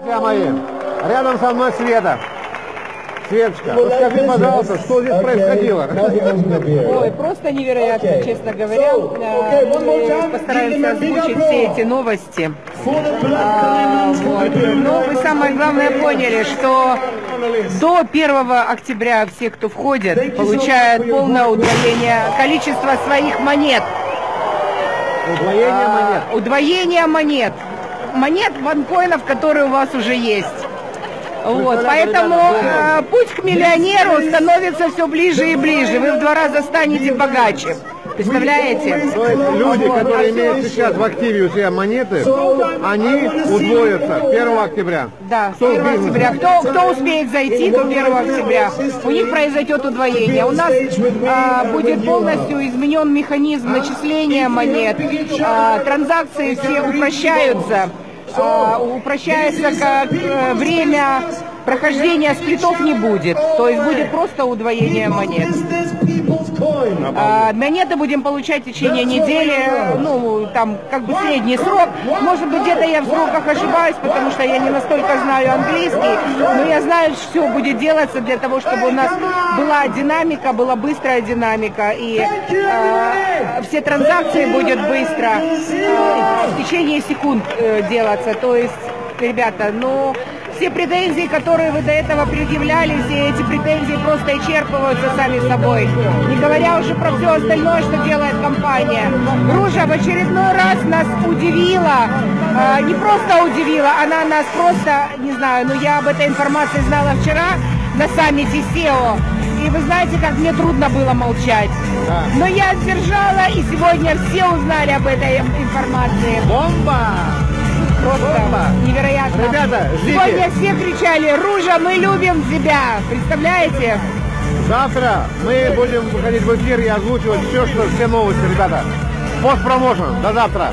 Друзья мои, рядом со мной Света. Светочка, расскажи, пожалуйста, что здесь происходило? Ой, просто невероятно, честно говоря. Мы постараемся озвучить все эти новости. Но вы самое главное поняли, что до 1 октября все, кто входит, получают полное удвоение количества своих монет. Удвоение монет? Удвоение монет. Монет ванкоинов, которые у вас уже есть. Вот, поэтому путь к миллионеру становится все ближе и ближе. Вы в 2 раза станете богаче. Представляете? То есть люди, которые имеют сейчас в активе у себя монеты, они удвоятся 1 октября. Да, 1 октября. Кто успеет зайти до 1 октября, у них произойдет удвоение. У нас будет полностью изменен механизм начисления монет. Транзакции все упрощаются. Упрощается, как время прохождения сплитов не будет, то есть будет просто удвоение монет. Монеты будем получать в течение недели, ну, там, как бы средний срок. Может быть, где-то я в сроках ошибаюсь, потому что я не настолько знаю английский, но я знаю, что все будет делаться для того, чтобы у нас была динамика, была быстрая динамика, и все транзакции будут быстро, в течение секунд делаться. То есть, ребята, ну... Все претензии, которые вы до этого предъявляли, все эти претензии просто исчерпываются сами собой. Не говоря уже про все остальное, что делает компания. Ружа в очередной раз нас удивила. Не просто удивила, она нас просто, не знаю, но я об этой информации знала вчера на саммите SEO. И вы знаете, как мне трудно было молчать. Да. Но я сдержала, и сегодня все узнали об этой информации. Бомба! Просто невероятно. Ребята, ждите. Сегодня все кричали: Ружа, мы любим тебя. Представляете? Завтра мы будем выходить в эфир и озвучивать все новости, ребята. Постпромоушен. До завтра.